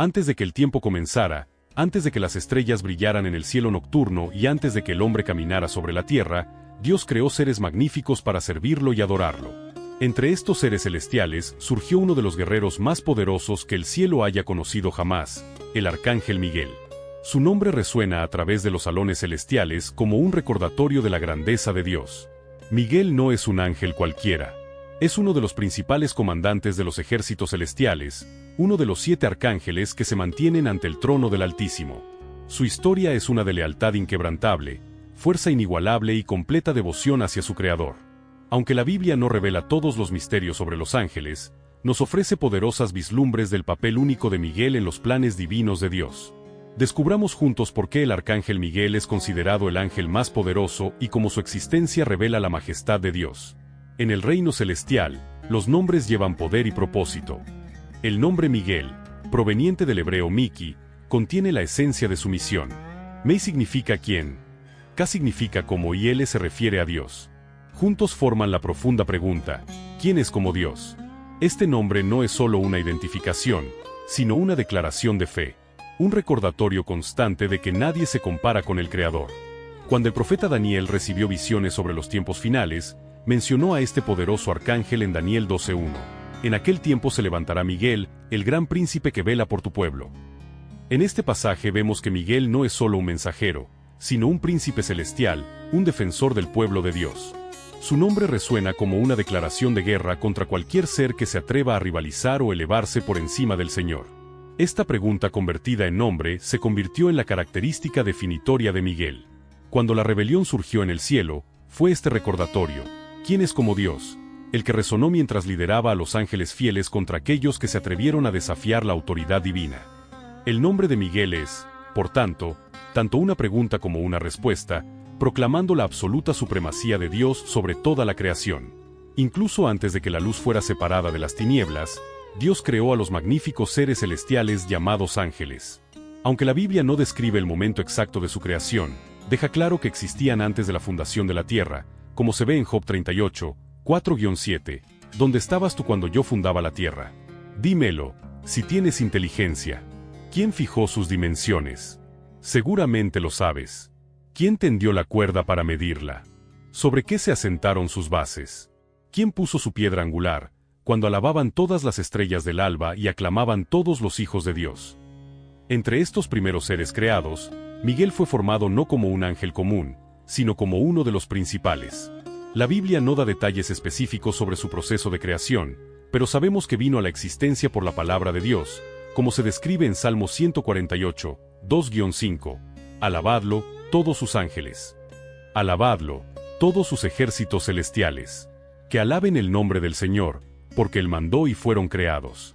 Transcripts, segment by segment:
Antes de que el tiempo comenzara, antes de que las estrellas brillaran en el cielo nocturno y antes de que el hombre caminara sobre la tierra, Dios creó seres magníficos para servirlo y adorarlo. Entre estos seres celestiales surgió uno de los guerreros más poderosos que el cielo haya conocido jamás, el Arcángel Miguel. Su nombre resuena a través de los salones celestiales como un recordatorio de la grandeza de Dios. Miguel no es un ángel cualquiera. Es uno de los principales comandantes de los ejércitos celestiales, uno de los 7 arcángeles que se mantienen ante el trono del Altísimo. Su historia es una de lealtad inquebrantable, fuerza inigualable y completa devoción hacia su Creador. Aunque la Biblia no revela todos los misterios sobre los ángeles, nos ofrece poderosas vislumbres del papel único de Miguel en los planes divinos de Dios. Descubramos juntos por qué el Arcángel Miguel es considerado el ángel más poderoso y cómo su existencia revela la majestad de Dios. En el reino celestial, los nombres llevan poder y propósito. El nombre Miguel, proveniente del hebreo Miki, contiene la esencia de su misión. Mei significa quién, Ka significa cómo y L se refiere a Dios. Juntos forman la profunda pregunta, ¿quién es como Dios? Este nombre no es solo una identificación, sino una declaración de fe. Un recordatorio constante de que nadie se compara con el Creador. Cuando el profeta Daniel recibió visiones sobre los tiempos finales, mencionó a este poderoso arcángel en Daniel 12:1. En aquel tiempo se levantará Miguel, el gran príncipe que vela por tu pueblo. En este pasaje vemos que Miguel no es solo un mensajero, sino un príncipe celestial, un defensor del pueblo de Dios. Su nombre resuena como una declaración de guerra contra cualquier ser que se atreva a rivalizar o elevarse por encima del Señor. Esta pregunta convertida en nombre se convirtió en la característica definitoria de Miguel. Cuando la rebelión surgió en el cielo, fue este recordatorio, ¿quién es como Dios?, el que resonó mientras lideraba a los ángeles fieles contra aquellos que se atrevieron a desafiar la autoridad divina. El nombre de Miguel es, por tanto una pregunta como una respuesta, proclamando la absoluta supremacía de Dios sobre toda la creación. Incluso antes de que la luz fuera separada de las tinieblas, Dios creó a los magníficos seres celestiales llamados ángeles. Aunque la Biblia no describe el momento exacto de su creación, deja claro que existían antes de la fundación de la tierra, como se ve en Job 38, 4-7, ¿dónde estabas tú cuando yo fundaba la tierra? Dímelo, si tienes inteligencia. ¿Quién fijó sus dimensiones? Seguramente lo sabes. ¿Quién tendió la cuerda para medirla? ¿Sobre qué se asentaron sus bases? ¿Quién puso su piedra angular, cuando alababan todas las estrellas del alba y aclamaban todos los hijos de Dios? Entre estos primeros seres creados, Miguel fue formado no como un ángel común, sino como uno de los principales. La Biblia no da detalles específicos sobre su proceso de creación, pero sabemos que vino a la existencia por la palabra de Dios, como se describe en Salmo 148, 2-5. Alabadlo, todos sus ángeles. Alabadlo, todos sus ejércitos celestiales. Que alaben el nombre del Señor, porque Él mandó y fueron creados.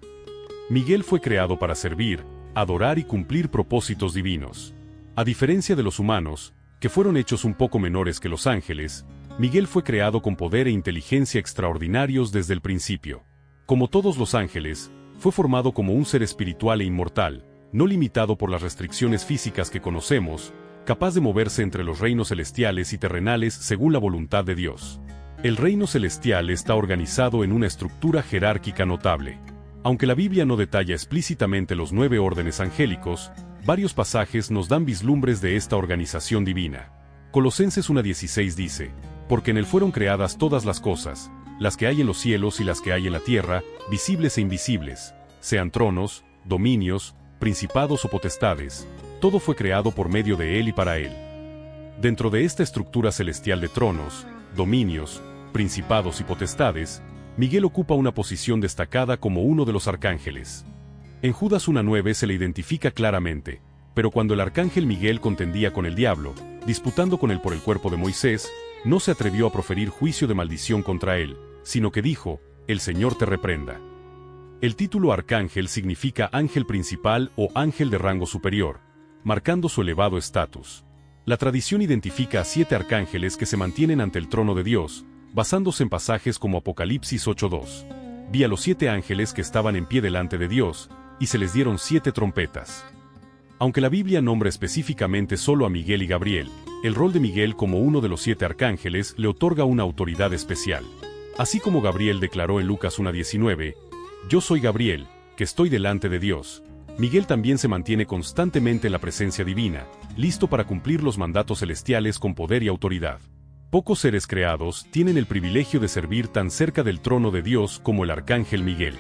Miguel fue creado para servir, adorar y cumplir propósitos divinos. A diferencia de los humanos, que fueron hechos un poco menores que los ángeles, Miguel fue creado con poder e inteligencia extraordinarios desde el principio. Como todos los ángeles, fue formado como un ser espiritual e inmortal, no limitado por las restricciones físicas que conocemos, capaz de moverse entre los reinos celestiales y terrenales según la voluntad de Dios. El reino celestial está organizado en una estructura jerárquica notable. Aunque la Biblia no detalla explícitamente los 9 órdenes angélicos, varios pasajes nos dan vislumbres de esta organización divina. Colosenses 1:16 dice, porque en Él fueron creadas todas las cosas, las que hay en los cielos y las que hay en la tierra, visibles e invisibles, sean tronos, dominios, principados o potestades, todo fue creado por medio de Él y para Él. Dentro de esta estructura celestial de tronos, dominios, principados y potestades, Miguel ocupa una posición destacada como uno de los arcángeles. En Judas 1:9 se le identifica claramente, pero cuando el arcángel Miguel contendía con el diablo, disputando con él por el cuerpo de Moisés, no se atrevió a proferir juicio de maldición contra él, sino que dijo, el Señor te reprenda. El título arcángel significa ángel principal o ángel de rango superior, marcando su elevado estatus. La tradición identifica a 7 arcángeles que se mantienen ante el trono de Dios, basándose en pasajes como Apocalipsis 8:2. Vi a los 7 ángeles que estaban en pie delante de Dios, y se les dieron 7 trompetas. Aunque la Biblia nombra específicamente solo a Miguel y Gabriel, el rol de Miguel como uno de los 7 arcángeles le otorga una autoridad especial. Así como Gabriel declaró en Lucas 1:19, yo soy Gabriel, que estoy delante de Dios, Miguel también se mantiene constantemente en la presencia divina, listo para cumplir los mandatos celestiales con poder y autoridad. Pocos seres creados tienen el privilegio de servir tan cerca del trono de Dios como el arcángel Miguel.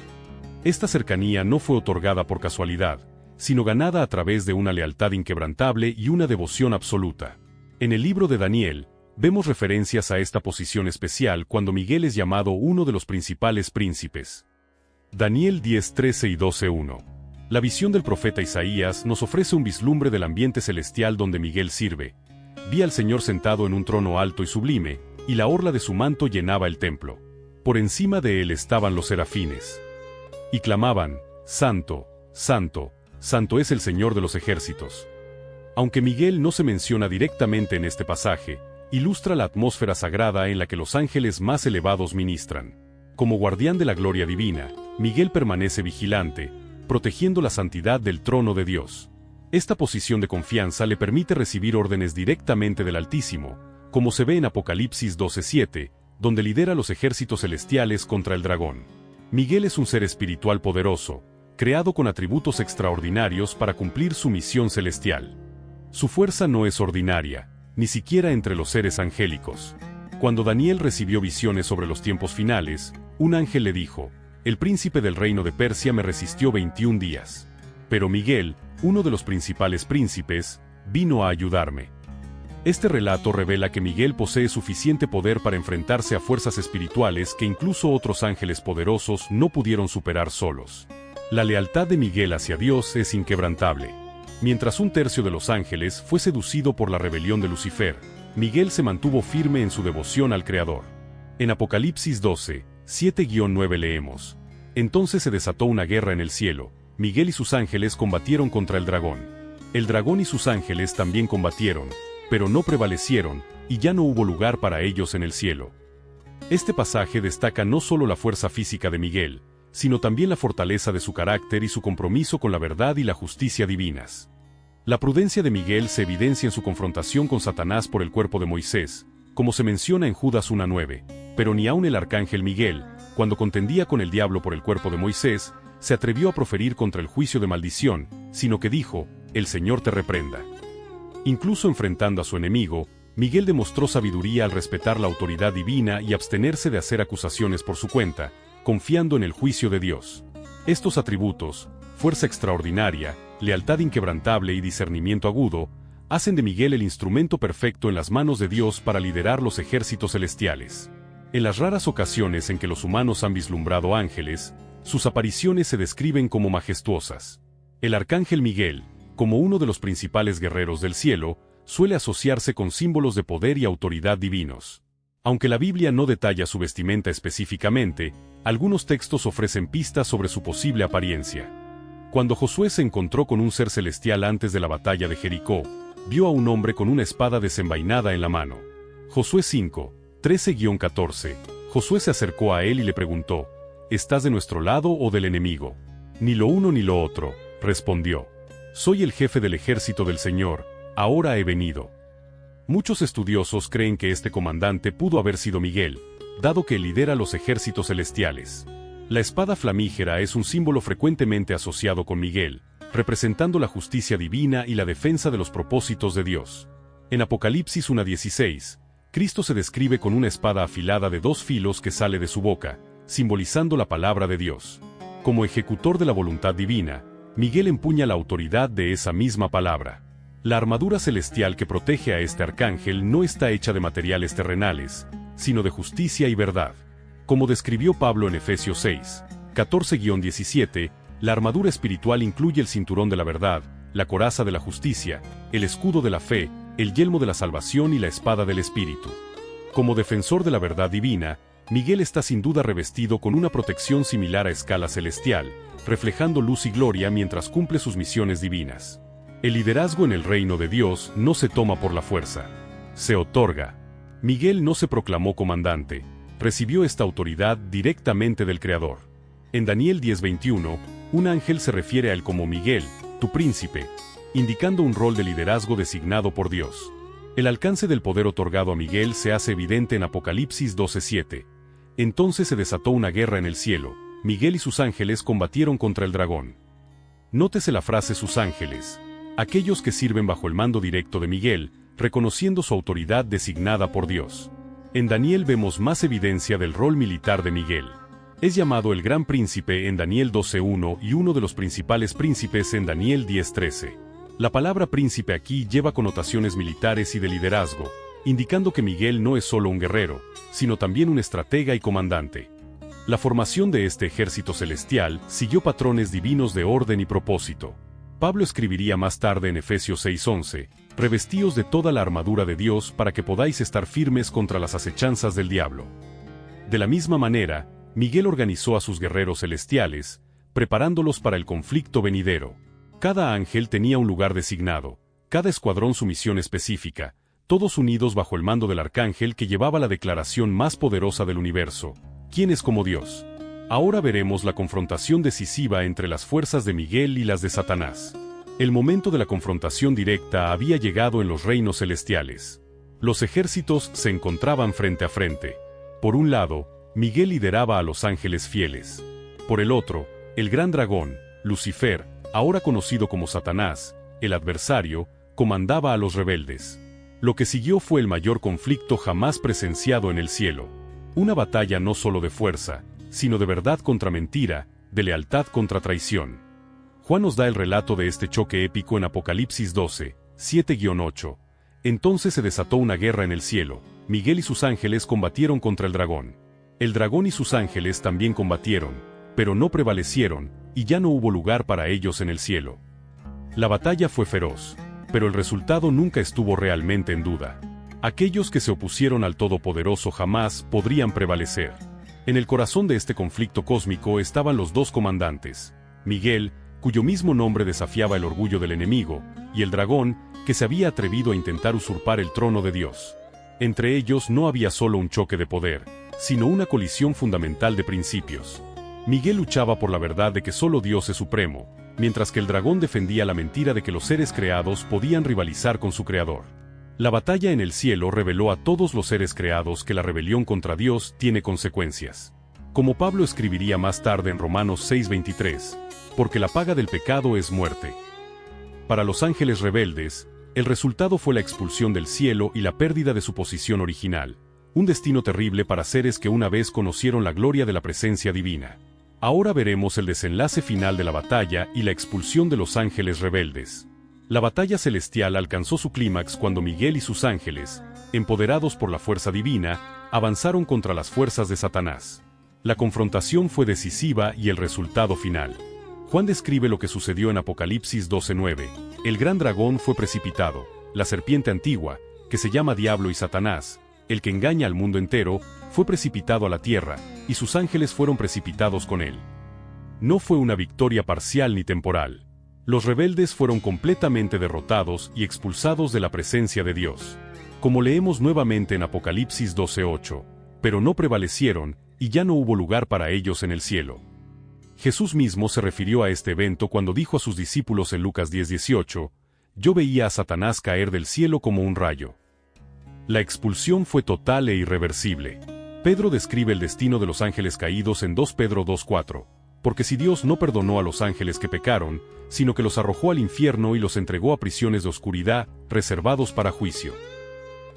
Esta cercanía no fue otorgada por casualidad, sino ganada a través de una lealtad inquebrantable y una devoción absoluta. En el libro de Daniel, vemos referencias a esta posición especial cuando Miguel es llamado uno de los principales príncipes. Daniel 10, 13 y 12:1. La visión del profeta Isaías nos ofrece un vislumbre del ambiente celestial donde Miguel sirve. Vi al Señor sentado en un trono alto y sublime, y la orla de su manto llenaba el templo. Por encima de él estaban los serafines. Y clamaban, Santo, Santo, Santo es el Señor de los ejércitos. Aunque Miguel no se menciona directamente en este pasaje, ilustra la atmósfera sagrada en la que los ángeles más elevados ministran. Como guardián de la gloria divina, Miguel permanece vigilante, protegiendo la santidad del trono de Dios. Esta posición de confianza le permite recibir órdenes directamente del Altísimo, como se ve en Apocalipsis 12:7, donde lidera los ejércitos celestiales contra el dragón. Miguel es un ser espiritual poderoso, creado con atributos extraordinarios para cumplir su misión celestial. Su fuerza no es ordinaria, ni siquiera entre los seres angélicos. Cuando Daniel recibió visiones sobre los tiempos finales, un ángel le dijo, el príncipe del reino de Persia me resistió 21 días. Pero Miguel, uno de los principales príncipes, vino a ayudarme. Este relato revela que Miguel posee suficiente poder para enfrentarse a fuerzas espirituales que incluso otros ángeles poderosos no pudieron superar solos. La lealtad de Miguel hacia Dios es inquebrantable. Mientras un tercio de los ángeles fue seducido por la rebelión de Lucifer, Miguel se mantuvo firme en su devoción al Creador. En Apocalipsis 12, 7-9 leemos, entonces se desató una guerra en el cielo, Miguel y sus ángeles combatieron contra el dragón. El dragón y sus ángeles también combatieron, pero no prevalecieron, y ya no hubo lugar para ellos en el cielo. Este pasaje destaca no solo la fuerza física de Miguel, sino también la fortaleza de su carácter y su compromiso con la verdad y la justicia divinas. La prudencia de Miguel se evidencia en su confrontación con Satanás por el cuerpo de Moisés, como se menciona en Judas 1:9, pero ni aun el arcángel Miguel, cuando contendía con el diablo por el cuerpo de Moisés, se atrevió a proferir contra el juicio de maldición, sino que dijo, el Señor te reprenda. Incluso enfrentando a su enemigo, Miguel demostró sabiduría al respetar la autoridad divina y abstenerse de hacer acusaciones por su cuenta, confiando en el juicio de Dios. Estos atributos, fuerza extraordinaria, lealtad inquebrantable y discernimiento agudo, hacen de Miguel el instrumento perfecto en las manos de Dios para liderar los ejércitos celestiales. En las raras ocasiones en que los humanos han vislumbrado ángeles, sus apariciones se describen como majestuosas. El arcángel Miguel, como uno de los principales guerreros del cielo, suele asociarse con símbolos de poder y autoridad divinos. Aunque la Biblia no detalla su vestimenta específicamente, algunos textos ofrecen pistas sobre su posible apariencia. Cuando Josué se encontró con un ser celestial antes de la batalla de Jericó, vio a un hombre con una espada desenvainada en la mano. Josué 5, 13-14. Josué se acercó a él y le preguntó, ¿estás de nuestro lado o del enemigo? Ni lo uno ni lo otro, respondió. Soy el jefe del ejército del Señor, ahora he venido. Muchos estudiosos creen que este comandante pudo haber sido Miguel, dado que lidera los ejércitos celestiales. La espada flamígera es un símbolo frecuentemente asociado con Miguel, representando la justicia divina y la defensa de los propósitos de Dios. En Apocalipsis 1:16, Cristo se describe con una espada afilada de 2 filos que sale de su boca, simbolizando la palabra de Dios. Como ejecutor de la voluntad divina, Miguel empuña la autoridad de esa misma palabra. La armadura celestial que protege a este arcángel no está hecha de materiales terrenales, sino de justicia y verdad. Como describió Pablo en Efesios 6, 14-17, la armadura espiritual incluye el cinturón de la verdad, la coraza de la justicia, el escudo de la fe, el yelmo de la salvación y la espada del Espíritu. Como defensor de la verdad divina, Miguel está sin duda revestido con una protección similar a escala celestial, reflejando luz y gloria mientras cumple sus misiones divinas. El liderazgo en el reino de Dios no se toma por la fuerza, se otorga. Miguel no se proclamó comandante, recibió esta autoridad directamente del Creador. En Daniel 10:21, un ángel se refiere a él como Miguel, tu príncipe, indicando un rol de liderazgo designado por Dios. El alcance del poder otorgado a Miguel se hace evidente en Apocalipsis 12:7. Entonces se desató una guerra en el cielo, Miguel y sus ángeles combatieron contra el dragón. Nótese la frase sus ángeles, aquellos que sirven bajo el mando directo de Miguel, reconociendo su autoridad designada por Dios. En Daniel vemos más evidencia del rol militar de Miguel. Es llamado el Gran Príncipe en Daniel 12:1 y uno de los principales príncipes en Daniel 10:13. La palabra príncipe aquí lleva connotaciones militares y de liderazgo, indicando que Miguel no es solo un guerrero, sino también un estratega y comandante. La formación de este ejército celestial siguió patrones divinos de orden y propósito. Pablo escribiría más tarde en Efesios 6:11, revestíos de toda la armadura de Dios para que podáis estar firmes contra las acechanzas del diablo. De la misma manera, Miguel organizó a sus guerreros celestiales, preparándolos para el conflicto venidero. Cada ángel tenía un lugar designado, cada escuadrón su misión específica, todos unidos bajo el mando del arcángel que llevaba la declaración más poderosa del universo: ¿quién es como Dios? Ahora veremos la confrontación decisiva entre las fuerzas de Miguel y las de Satanás. El momento de la confrontación directa había llegado en los reinos celestiales. Los ejércitos se encontraban frente a frente. Por un lado, Miguel lideraba a los ángeles fieles. Por el otro, el gran dragón, Lucifer, ahora conocido como Satanás, el adversario, comandaba a los rebeldes. Lo que siguió fue el mayor conflicto jamás presenciado en el cielo. Una batalla no solo de fuerza, sino de verdad contra mentira, de lealtad contra traición. Juan nos da el relato de este choque épico en Apocalipsis 12, 7-8. Entonces se desató una guerra en el cielo. Miguel y sus ángeles combatieron contra el dragón. El dragón y sus ángeles también combatieron, pero no prevalecieron, y ya no hubo lugar para ellos en el cielo. La batalla fue feroz, pero el resultado nunca estuvo realmente en duda. Aquellos que se opusieron al Todopoderoso jamás podrían prevalecer. En el corazón de este conflicto cósmico estaban los dos comandantes: Miguel, cuyo mismo nombre desafiaba el orgullo del enemigo, y el dragón, que se había atrevido a intentar usurpar el trono de Dios. Entre ellos no había solo un choque de poder, sino una colisión fundamental de principios. Miguel luchaba por la verdad de que solo Dios es supremo, mientras que el dragón defendía la mentira de que los seres creados podían rivalizar con su creador. La batalla en el cielo reveló a todos los seres creados que la rebelión contra Dios tiene consecuencias. Como Pablo escribiría más tarde en Romanos 6:23, porque la paga del pecado es muerte. Para los ángeles rebeldes, el resultado fue la expulsión del cielo y la pérdida de su posición original, un destino terrible para seres que una vez conocieron la gloria de la presencia divina. Ahora veremos el desenlace final de la batalla y la expulsión de los ángeles rebeldes. La batalla celestial alcanzó su clímax cuando Miguel y sus ángeles, empoderados por la fuerza divina, avanzaron contra las fuerzas de Satanás. La confrontación fue decisiva y el resultado final. Juan describe lo que sucedió en Apocalipsis 12:9. El gran dragón fue precipitado, la serpiente antigua, que se llama Diablo y Satanás, el que engaña al mundo entero, fue precipitado a la tierra, y sus ángeles fueron precipitados con él. No fue una victoria parcial ni temporal. Los rebeldes fueron completamente derrotados y expulsados de la presencia de Dios. Como leemos nuevamente en Apocalipsis 12:8, pero no prevalecieron, y ya no hubo lugar para ellos en el cielo. Jesús mismo se refirió a este evento cuando dijo a sus discípulos en Lucas 10:18, «Yo veía a Satanás caer del cielo como un rayo». La expulsión fue total e irreversible. Pedro describe el destino de los ángeles caídos en 2 Pedro 2:4, porque si Dios no perdonó a los ángeles que pecaron, sino que los arrojó al infierno y los entregó a prisiones de oscuridad, reservados para juicio.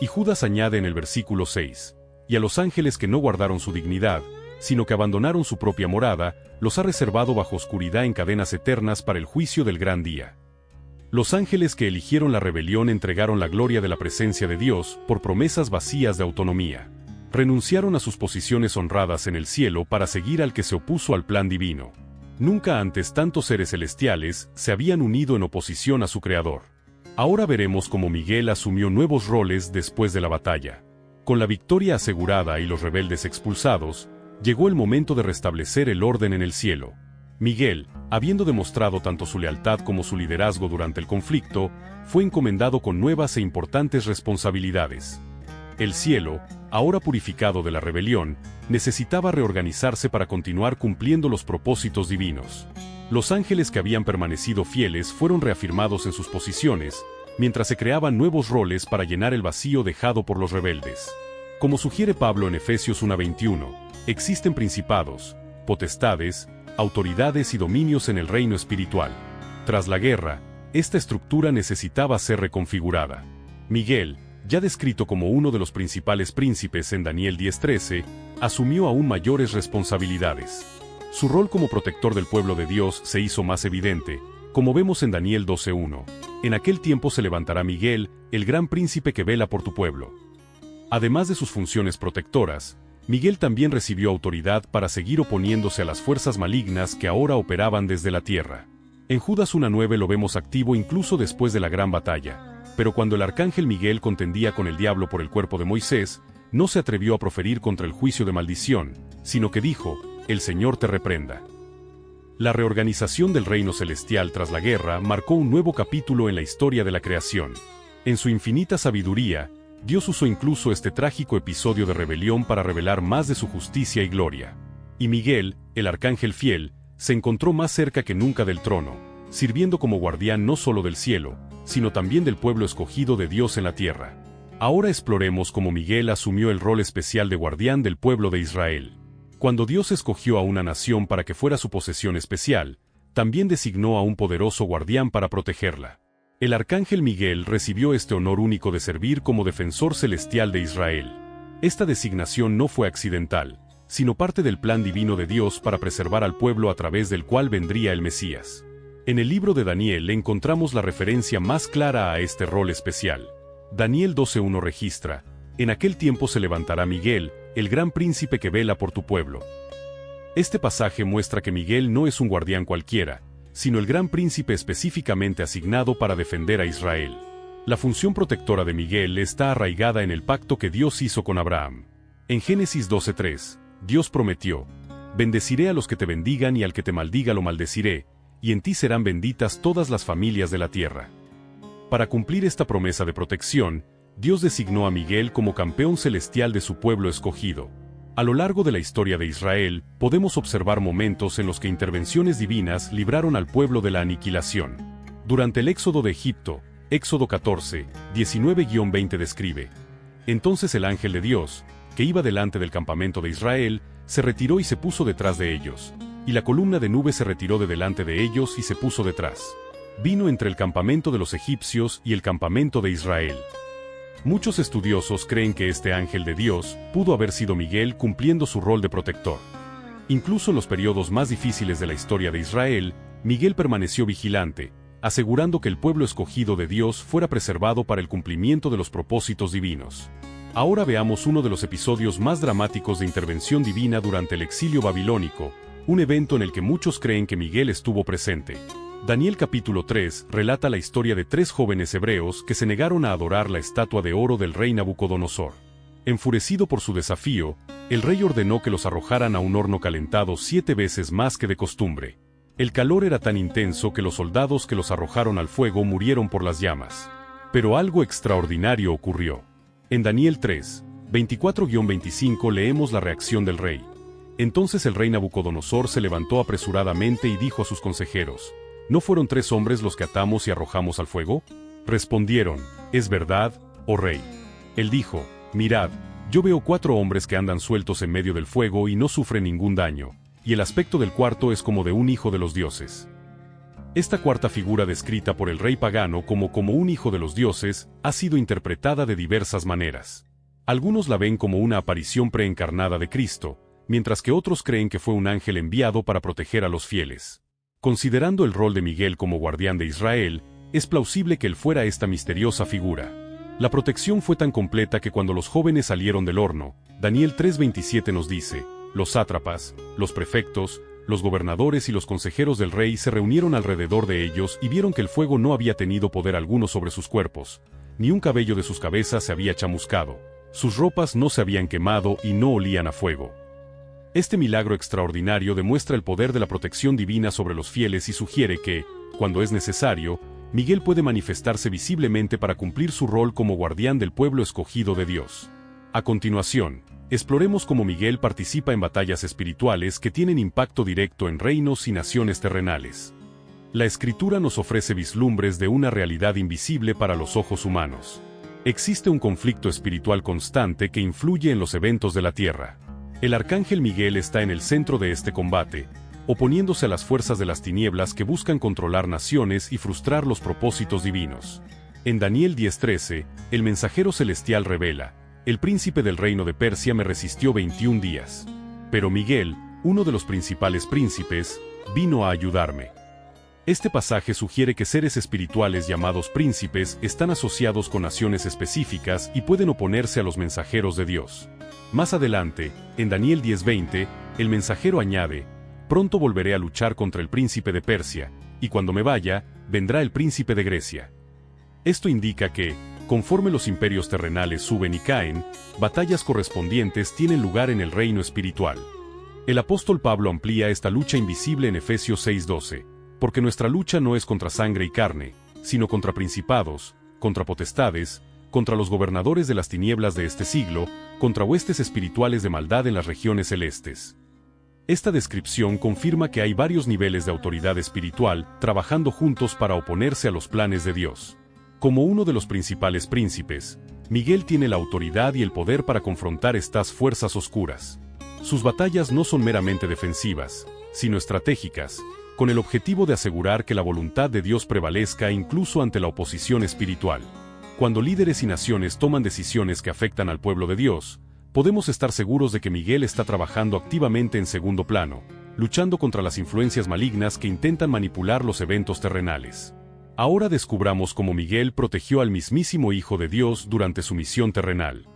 Y Judas añade en el versículo 6, y a los ángeles que no guardaron su dignidad, sino que abandonaron su propia morada, los ha reservado bajo oscuridad en cadenas eternas para el juicio del gran día. Los ángeles que eligieron la rebelión entregaron la gloria de la presencia de Dios por promesas vacías de autonomía. Renunciaron a sus posiciones honradas en el cielo para seguir al que se opuso al plan divino. Nunca antes tantos seres celestiales se habían unido en oposición a su Creador. Ahora veremos cómo Miguel asumió nuevos roles después de la batalla. Con la victoria asegurada y los rebeldes expulsados, llegó el momento de restablecer el orden en el cielo. Miguel, habiendo demostrado tanto su lealtad como su liderazgo durante el conflicto, fue encomendado con nuevas e importantes responsabilidades. El cielo, ahora purificado de la rebelión, necesitaba reorganizarse para continuar cumpliendo los propósitos divinos. Los ángeles que habían permanecido fieles fueron reafirmados en sus posiciones, mientras se creaban nuevos roles para llenar el vacío dejado por los rebeldes. Como sugiere Pablo en Efesios 1:21, existen principados, potestades, autoridades y dominios en el reino espiritual. Tras la guerra, esta estructura necesitaba ser reconfigurada. Miguel, ya descrito como uno de los principales príncipes en Daniel 10:13, asumió aún mayores responsabilidades. Su rol como protector del pueblo de Dios se hizo más evidente, como vemos en Daniel 12:1. En aquel tiempo se levantará Miguel, el gran príncipe que vela por tu pueblo. Además de sus funciones protectoras, Miguel también recibió autoridad para seguir oponiéndose a las fuerzas malignas que ahora operaban desde la tierra. En Judas 1:9 lo vemos activo incluso después de la gran batalla, pero cuando el arcángel Miguel contendía con el diablo por el cuerpo de Moisés, no se atrevió a proferir contra el juicio de maldición, sino que dijo: «El Señor te reprenda». La reorganización del reino celestial tras la guerra marcó un nuevo capítulo en la historia de la creación. En su infinita sabiduría, Dios usó incluso este trágico episodio de rebelión para revelar más de su justicia y gloria. Y Miguel, el arcángel fiel, se encontró más cerca que nunca del trono, sirviendo como guardián no solo del cielo, sino también del pueblo escogido de Dios en la tierra. Ahora exploremos cómo Miguel asumió el rol especial de guardián del pueblo de Israel. Cuando Dios escogió a una nación para que fuera su posesión especial, también designó a un poderoso guardián para protegerla. El arcángel Miguel recibió este honor único de servir como defensor celestial de Israel. Esta designación no fue accidental, sino parte del plan divino de Dios para preservar al pueblo a través del cual vendría el Mesías. En el libro de Daniel encontramos la referencia más clara a este rol especial. Daniel 12:1 registra: «En aquel tiempo se levantará Miguel, el gran príncipe que vela por tu pueblo». Este pasaje muestra que Miguel no es un guardián cualquiera, sino el gran príncipe específicamente asignado para defender a Israel. La función protectora de Miguel está arraigada en el pacto que Dios hizo con Abraham. En Génesis 12:3, Dios prometió: «Bendeciré a los que te bendigan y al que te maldiga lo maldeciré, y en ti serán benditas todas las familias de la tierra». Para cumplir esta promesa de protección, Dios designó a Miguel como campeón celestial de su pueblo escogido. A lo largo de la historia de Israel, podemos observar momentos en los que intervenciones divinas libraron al pueblo de la aniquilación. Durante el éxodo de Egipto, Éxodo 14, 19-20 describe: «Entonces el ángel de Dios, que iba delante del campamento de Israel, se retiró y se puso detrás de ellos, y la columna de nube se retiró de delante de ellos y se puso detrás. Vino entre el campamento de los egipcios y el campamento de Israel». Muchos estudiosos creen que este ángel de Dios pudo haber sido Miguel cumpliendo su rol de protector. Incluso en los periodos más difíciles de la historia de Israel, Miguel permaneció vigilante, asegurando que el pueblo escogido de Dios fuera preservado para el cumplimiento de los propósitos divinos. Ahora veamos uno de los episodios más dramáticos de intervención divina durante el exilio babilónico, un evento en el que muchos creen que Miguel estuvo presente. Daniel capítulo 3 relata la historia de 3 jóvenes hebreos que se negaron a adorar la estatua de oro del rey Nabucodonosor. Enfurecido por su desafío, el rey ordenó que los arrojaran a un horno calentado 7 veces más que de costumbre. El calor era tan intenso que los soldados que los arrojaron al fuego murieron por las llamas. Pero algo extraordinario ocurrió. En Daniel 3, 24-25 leemos la reacción del rey. Entonces el rey Nabucodonosor se levantó apresuradamente y dijo a sus consejeros: ¿No fueron 3 hombres los que atamos y arrojamos al fuego? Respondieron: «Es verdad, oh rey». Él dijo: «Mirad, yo veo 4 hombres que andan sueltos en medio del fuego y no sufren ningún daño, y el aspecto del cuarto es como de un hijo de los dioses». Esta cuarta figura descrita por el rey pagano como un hijo de los dioses ha sido interpretada de diversas maneras. Algunos la ven como una aparición preencarnada de Cristo, mientras que otros creen que fue un ángel enviado para proteger a los fieles. Considerando el rol de Miguel como guardián de Israel, es plausible que él fuera esta misteriosa figura. La protección fue tan completa que cuando los jóvenes salieron del horno, Daniel 3:27 nos dice: «Los sátrapas, los prefectos, los gobernadores y los consejeros del rey se reunieron alrededor de ellos y vieron que el fuego no había tenido poder alguno sobre sus cuerpos, ni un cabello de sus cabezas se había chamuscado, sus ropas no se habían quemado y no olían a fuego». Este milagro extraordinario demuestra el poder de la protección divina sobre los fieles y sugiere que, cuando es necesario, Miguel puede manifestarse visiblemente para cumplir su rol como guardián del pueblo escogido de Dios. A continuación, exploremos cómo Miguel participa en batallas espirituales que tienen impacto directo en reinos y naciones terrenales. La Escritura nos ofrece vislumbres de una realidad invisible para los ojos humanos. Existe un conflicto espiritual constante que influye en los eventos de la tierra. El arcángel Miguel está en el centro de este combate, oponiéndose a las fuerzas de las tinieblas que buscan controlar naciones y frustrar los propósitos divinos. En Daniel 10:13, el mensajero celestial revela: el príncipe del reino de Persia me resistió 21 días. Pero Miguel, uno de los principales príncipes, vino a ayudarme. Este pasaje sugiere que seres espirituales llamados príncipes están asociados con naciones específicas y pueden oponerse a los mensajeros de Dios. Más adelante, en Daniel 10:20, el mensajero añade: pronto volveré a luchar contra el príncipe de Persia, y cuando me vaya, vendrá el príncipe de Grecia. Esto indica que, conforme los imperios terrenales suben y caen, batallas correspondientes tienen lugar en el reino espiritual. El apóstol Pablo amplía esta lucha invisible en Efesios 6:12, porque nuestra lucha no es contra sangre y carne, sino contra principados, contra potestades, contra los gobernadores de las tinieblas de este siglo, contra huestes espirituales de maldad en las regiones celestes. Esta descripción confirma que hay varios niveles de autoridad espiritual trabajando juntos para oponerse a los planes de Dios. Como uno de los principales príncipes, Miguel tiene la autoridad y el poder para confrontar estas fuerzas oscuras. Sus batallas no son meramente defensivas, sino estratégicas, con el objetivo de asegurar que la voluntad de Dios prevalezca incluso ante la oposición espiritual. Cuando líderes y naciones toman decisiones que afectan al pueblo de Dios, podemos estar seguros de que Miguel está trabajando activamente en segundo plano, luchando contra las influencias malignas que intentan manipular los eventos terrenales. Ahora descubramos cómo Miguel protegió al mismísimo Hijo de Dios durante su misión terrenal.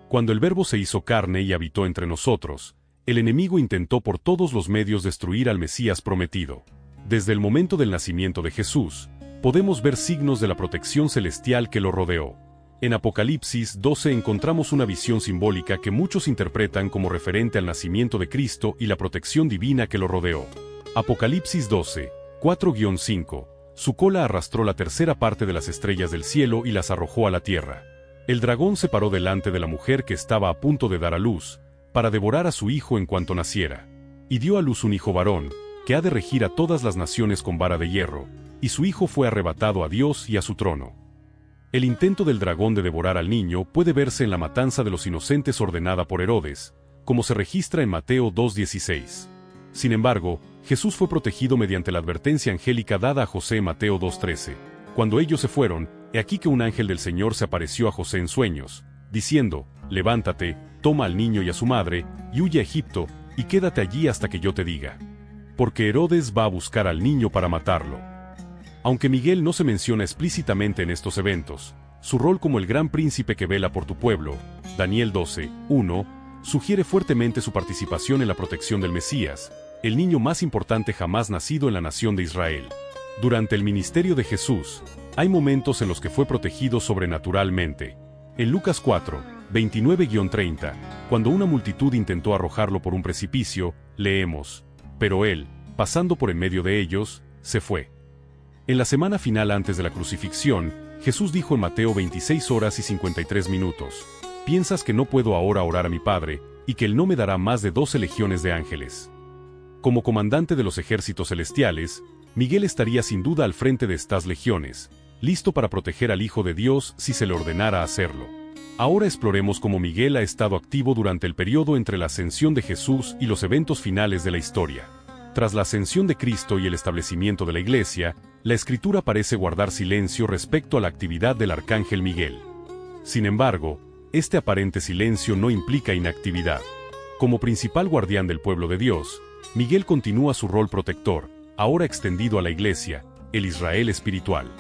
Cuando el Verbo se hizo carne y habitó entre nosotros, el enemigo intentó por todos los medios destruir al Mesías prometido. Desde el momento del nacimiento de Jesús, podemos ver signos de la protección celestial que lo rodeó. En Apocalipsis 12 encontramos una visión simbólica que muchos interpretan como referente al nacimiento de Cristo y la protección divina que lo rodeó. Apocalipsis 12, 4-5. Su cola arrastró la tercera parte de las estrellas del cielo y las arrojó a la tierra. El dragón se paró delante de la mujer que estaba a punto de dar a luz, para devorar a su hijo en cuanto naciera. Y dio a luz un hijo varón, que ha de regir a todas las naciones con vara de hierro, y su hijo fue arrebatado a Dios y a su trono. El intento del dragón de devorar al niño puede verse en la matanza de los inocentes ordenada por Herodes, como se registra en Mateo 2:16. Sin embargo, Jesús fue protegido mediante la advertencia angélica dada a José en Mateo 2:13. Cuando ellos se fueron, he aquí que un ángel del Señor se apareció a José en sueños, diciendo: levántate, toma al niño y a su madre, y huye a Egipto, y quédate allí hasta que yo te diga. Porque Herodes va a buscar al niño para matarlo. Aunque Miguel no se menciona explícitamente en estos eventos, su rol como el gran príncipe que vela por tu pueblo, Daniel 12:1, sugiere fuertemente su participación en la protección del Mesías, el niño más importante jamás nacido en la nación de Israel. Durante el ministerio de Jesús, hay momentos en los que fue protegido sobrenaturalmente. En Lucas 4, 29-30, cuando una multitud intentó arrojarlo por un precipicio, leemos: pero él, pasando por en medio de ellos, se fue. En la semana final antes de la crucifixión, Jesús dijo en Mateo 26:53: ¿piensas que no puedo ahora orar a mi Padre, y que Él no me dará más de 12 legiones de ángeles? Como comandante de los ejércitos celestiales, Miguel estaría sin duda al frente de estas legiones, listo para proteger al Hijo de Dios si se le ordenara hacerlo. Ahora exploremos cómo Miguel ha estado activo durante el periodo entre la ascensión de Jesús y los eventos finales de la historia. Tras la ascensión de Cristo y el establecimiento de la Iglesia, la Escritura parece guardar silencio respecto a la actividad del arcángel Miguel. Sin embargo, este aparente silencio no implica inactividad. Como principal guardián del pueblo de Dios, Miguel continúa su rol protector, ahora extendido a la Iglesia, el Israel espiritual.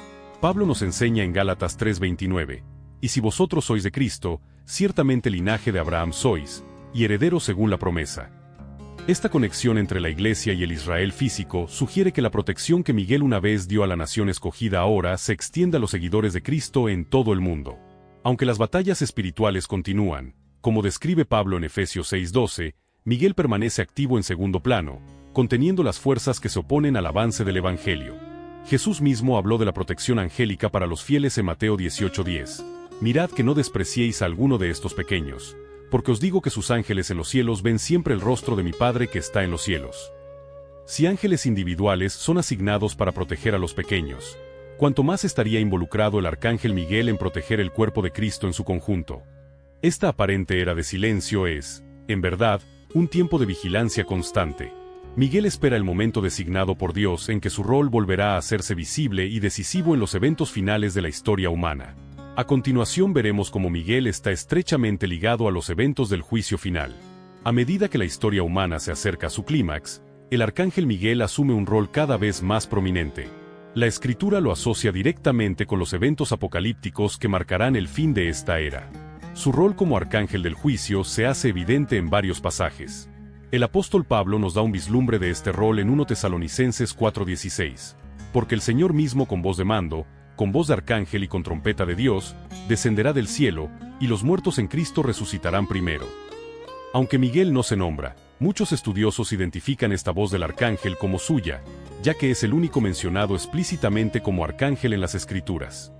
Pablo nos enseña en Gálatas 3:29, y si vosotros sois de Cristo, ciertamente linaje de Abraham sois, y herederos según la promesa. Esta conexión entre la Iglesia y el Israel físico sugiere que la protección que Miguel una vez dio a la nación escogida ahora se extiende a los seguidores de Cristo en todo el mundo. Aunque las batallas espirituales continúan, como describe Pablo en Efesios 6:12, Miguel permanece activo en segundo plano, conteniendo las fuerzas que se oponen al avance del Evangelio. Jesús mismo habló de la protección angélica para los fieles en Mateo 18:10. Mirad que no despreciéis a alguno de estos pequeños, porque os digo que sus ángeles en los cielos ven siempre el rostro de mi Padre que está en los cielos. Si ángeles individuales son asignados para proteger a los pequeños, cuanto más estaría involucrado el arcángel Miguel en proteger el cuerpo de Cristo en su conjunto. Esta aparente era de silencio es, en verdad, un tiempo de vigilancia constante. Miguel espera el momento designado por Dios en que su rol volverá a hacerse visible y decisivo en los eventos finales de la historia humana. A continuación veremos cómo Miguel está estrechamente ligado a los eventos del juicio final. A medida que la historia humana se acerca a su clímax, el arcángel Miguel asume un rol cada vez más prominente. La Escritura lo asocia directamente con los eventos apocalípticos que marcarán el fin de esta era. Su rol como arcángel del juicio se hace evidente en varios pasajes. El apóstol Pablo nos da un vislumbre de este rol en 1 Tesalonicenses 4:16. Porque el Señor mismo con voz de mando, con voz de arcángel y con trompeta de Dios, descenderá del cielo, y los muertos en Cristo resucitarán primero. Aunque Miguel no se nombra, muchos estudiosos identifican esta voz del arcángel como suya, ya que es el único mencionado explícitamente como arcángel en las Escrituras.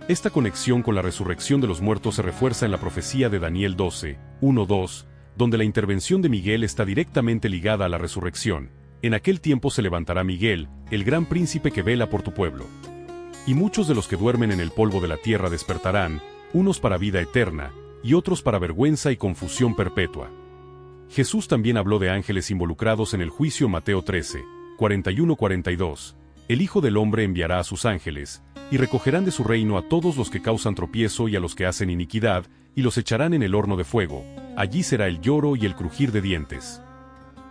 Esta conexión con la resurrección de los muertos se refuerza en la profecía de Daniel 12, 1-2, donde la intervención de Miguel está directamente ligada a la resurrección. En aquel tiempo se levantará Miguel, el gran príncipe que vela por tu pueblo. Y muchos de los que duermen en el polvo de la tierra despertarán, unos para vida eterna, y otros para vergüenza y confusión perpetua. Jesús también habló de ángeles involucrados en el juicio. Mateo 13, 41-42. El Hijo del Hombre enviará a sus ángeles, y recogerán de su reino a todos los que causan tropiezo y a los que hacen iniquidad, y los echarán en el horno de fuego. Allí será el lloro y el crujir de dientes.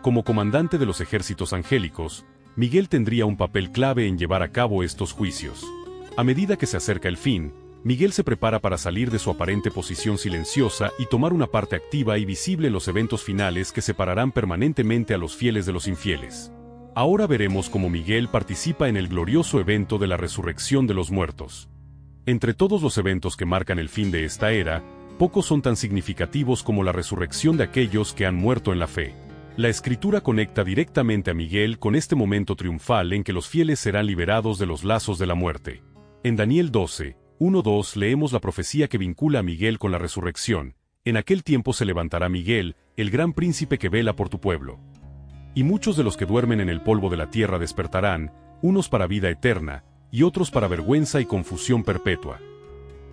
Como comandante de los ejércitos angélicos, Miguel tendría un papel clave en llevar a cabo estos juicios. A medida que se acerca el fin, Miguel se prepara para salir de su aparente posición silenciosa y tomar una parte activa y visible en los eventos finales que separarán permanentemente a los fieles de los infieles. Ahora veremos cómo Miguel participa en el glorioso evento de la resurrección de los muertos. Entre todos los eventos que marcan el fin de esta era, pocos son tan significativos como la resurrección de aquellos que han muerto en la fe. La Escritura conecta directamente a Miguel con este momento triunfal en que los fieles serán liberados de los lazos de la muerte. En Daniel 12, 1-2 leemos la profecía que vincula a Miguel con la resurrección. En aquel tiempo se levantará Miguel, el gran príncipe que vela por tu pueblo. Y muchos de los que duermen en el polvo de la tierra despertarán, unos para vida eterna, y otros para vergüenza y confusión perpetua.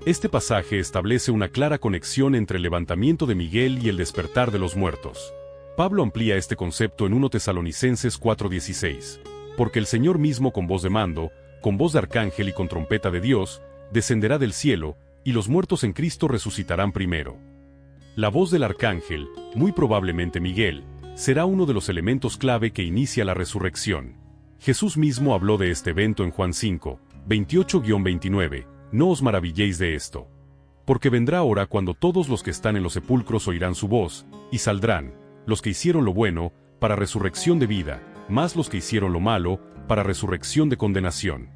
Este pasaje establece una clara conexión entre el levantamiento de Miguel y el despertar de los muertos. Pablo amplía este concepto en 1 Tesalonicenses 4:16. Porque el Señor mismo con voz de mando, con voz de arcángel y con trompeta de Dios, descenderá del cielo, y los muertos en Cristo resucitarán primero. La voz del arcángel, muy probablemente Miguel, será uno de los elementos clave que inicia la resurrección. Jesús mismo habló de este evento en Juan 5, 28-29, no os maravilléis de esto. Porque vendrá hora cuando todos los que están en los sepulcros oirán su voz, y saldrán, los que hicieron lo bueno, para resurrección de vida, más los que hicieron lo malo, para resurrección de condenación.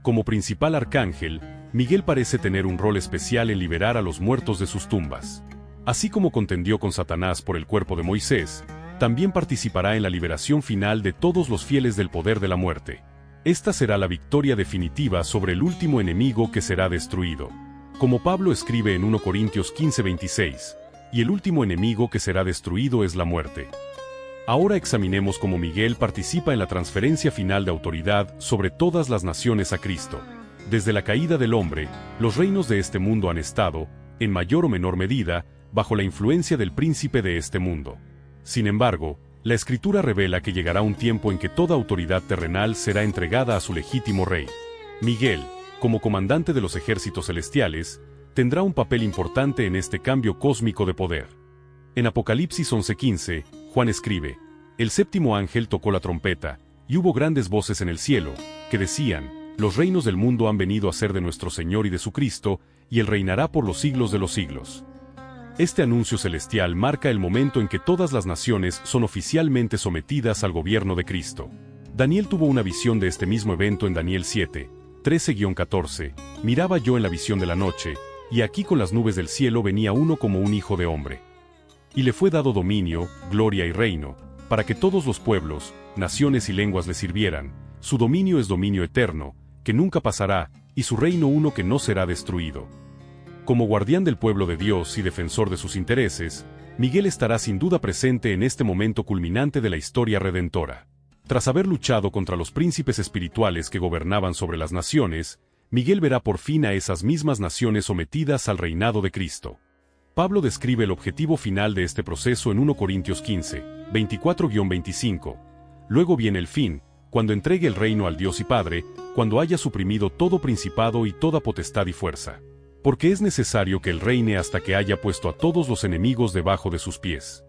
Como principal arcángel, Miguel parece tener un rol especial en liberar a los muertos de sus tumbas. Así como contendió con Satanás por el cuerpo de Moisés, también participará en la liberación final de todos los fieles del poder de la muerte. Esta será la victoria definitiva sobre el último enemigo que será destruido. Como Pablo escribe en 1 Corintios 15:26, y el último enemigo que será destruido es la muerte. Ahora examinemos cómo Miguel participa en la transferencia final de autoridad sobre todas las naciones a Cristo. Desde la caída del hombre, los reinos de este mundo han estado, en mayor o menor medida, bajo la influencia del príncipe de este mundo. Sin embargo, la Escritura revela que llegará un tiempo en que toda autoridad terrenal será entregada a su legítimo rey. Miguel, como comandante de los ejércitos celestiales, tendrá un papel importante en este cambio cósmico de poder. En Apocalipsis 11:15, Juan escribe: El séptimo ángel tocó la trompeta, y hubo grandes voces en el cielo, que decían: Los reinos del mundo han venido a ser de nuestro Señor y de su Cristo, y Él reinará por los siglos de los siglos. Este anuncio celestial marca el momento en que todas las naciones son oficialmente sometidas al gobierno de Cristo. Daniel tuvo una visión de este mismo evento en Daniel 7, 13-14. Miraba yo en la visión de la noche, y aquí con las nubes del cielo venía uno como un hijo de hombre. Y le fue dado dominio, gloria y reino, para que todos los pueblos, naciones y lenguas le sirvieran. Su dominio es dominio eterno, que nunca pasará, y su reino uno que no será destruido. Como guardián del pueblo de Dios y defensor de sus intereses, Miguel estará sin duda presente en este momento culminante de la historia redentora. Tras haber luchado contra los príncipes espirituales que gobernaban sobre las naciones, Miguel verá por fin a esas mismas naciones sometidas al reinado de Cristo. Pablo describe el objetivo final de este proceso en 1 Corintios 15, 24-25. Luego viene el fin, cuando entregue el reino al Dios y Padre, cuando haya suprimido todo principado y toda potestad y fuerza. Porque es necesario que él reine hasta que haya puesto a todos los enemigos debajo de sus pies.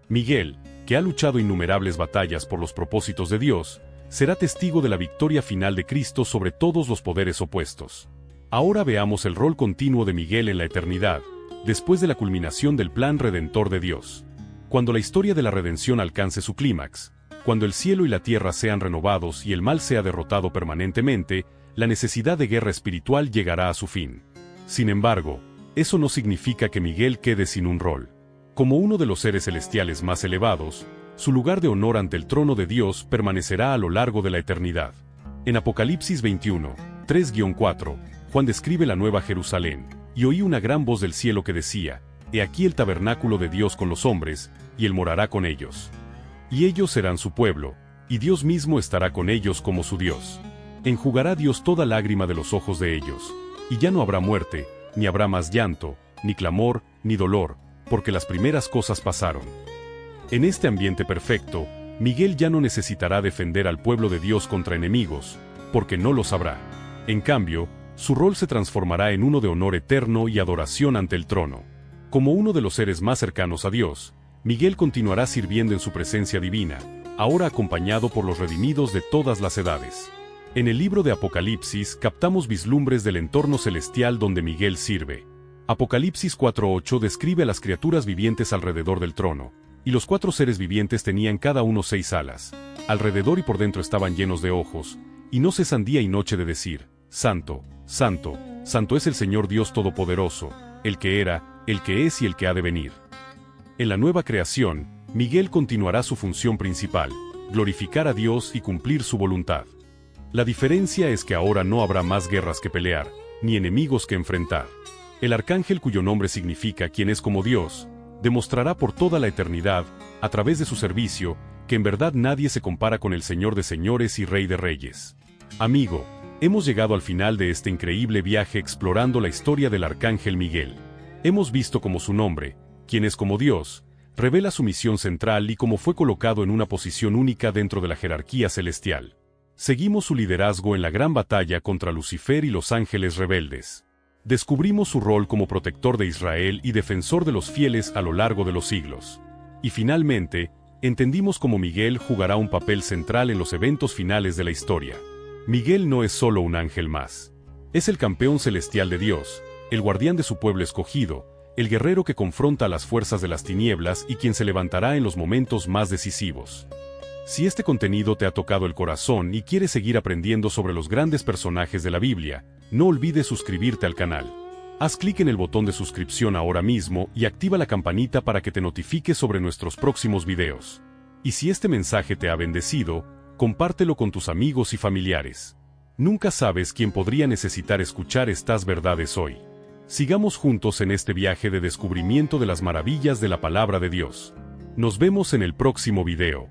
Miguel, que ha luchado innumerables batallas por los propósitos de Dios, será testigo de la victoria final de Cristo sobre todos los poderes opuestos. Ahora veamos el rol continuo de Miguel en la eternidad, después de la culminación del plan redentor de Dios. Cuando la historia de la redención alcance su clímax, cuando el cielo y la tierra sean renovados y el mal sea derrotado permanentemente, la necesidad de guerra espiritual llegará a su fin. Sin embargo, eso no significa que Miguel quede sin un rol. Como uno de los seres celestiales más elevados, su lugar de honor ante el trono de Dios permanecerá a lo largo de la eternidad. En Apocalipsis 21, 3-4, Juan describe la nueva Jerusalén, y oí una gran voz del cielo que decía: He aquí el tabernáculo de Dios con los hombres, y él morará con ellos. Y ellos serán su pueblo, y Dios mismo estará con ellos como su Dios. Enjugará Dios toda lágrima de los ojos de ellos, y ya no habrá muerte, ni habrá más llanto, ni clamor, ni dolor, porque las primeras cosas pasaron. En este ambiente perfecto, Miguel ya no necesitará defender al pueblo de Dios contra enemigos, porque no lo sabrá. En cambio, su rol se transformará en uno de honor eterno y adoración ante el trono. Como uno de los seres más cercanos a Dios, Miguel continuará sirviendo en su presencia divina, ahora acompañado por los redimidos de todas las edades. En el libro de Apocalipsis captamos vislumbres del entorno celestial donde Miguel sirve. Apocalipsis 4:8 describe a las criaturas vivientes alrededor del trono, y los 4 seres vivientes tenían cada uno 6 alas. Alrededor y por dentro estaban llenos de ojos, y no cesan día y noche de decir: Santo, Santo, Santo es el Señor Dios Todopoderoso, el que era, el que es y el que ha de venir. En la nueva creación, Miguel continuará su función principal, glorificar a Dios y cumplir su voluntad. La diferencia es que ahora no habrá más guerras que pelear, ni enemigos que enfrentar. El arcángel, cuyo nombre significa quien es como Dios, demostrará por toda la eternidad, a través de su servicio, que en verdad nadie se compara con el Señor de señores y Rey de reyes. Amigo, hemos llegado al final de este increíble viaje explorando la historia del arcángel Miguel. Hemos visto cómo su nombre, quien es como Dios, revela su misión central y cómo fue colocado en una posición única dentro de la jerarquía celestial. Seguimos su liderazgo en la gran batalla contra Lucifer y los ángeles rebeldes. Descubrimos su rol como protector de Israel y defensor de los fieles a lo largo de los siglos. Y finalmente, entendimos cómo Miguel jugará un papel central en los eventos finales de la historia. Miguel no es solo un ángel más. Es el campeón celestial de Dios, el guardián de su pueblo escogido, el guerrero que confronta a las fuerzas de las tinieblas y quien se levantará en los momentos más decisivos. Si este contenido te ha tocado el corazón y quieres seguir aprendiendo sobre los grandes personajes de la Biblia, no olvides suscribirte al canal. Haz clic en el botón de suscripción ahora mismo y activa la campanita para que te notifique sobre nuestros próximos videos. Y si este mensaje te ha bendecido, compártelo con tus amigos y familiares. Nunca sabes quién podría necesitar escuchar estas verdades hoy. Sigamos juntos en este viaje de descubrimiento de las maravillas de la palabra de Dios. Nos vemos en el próximo video.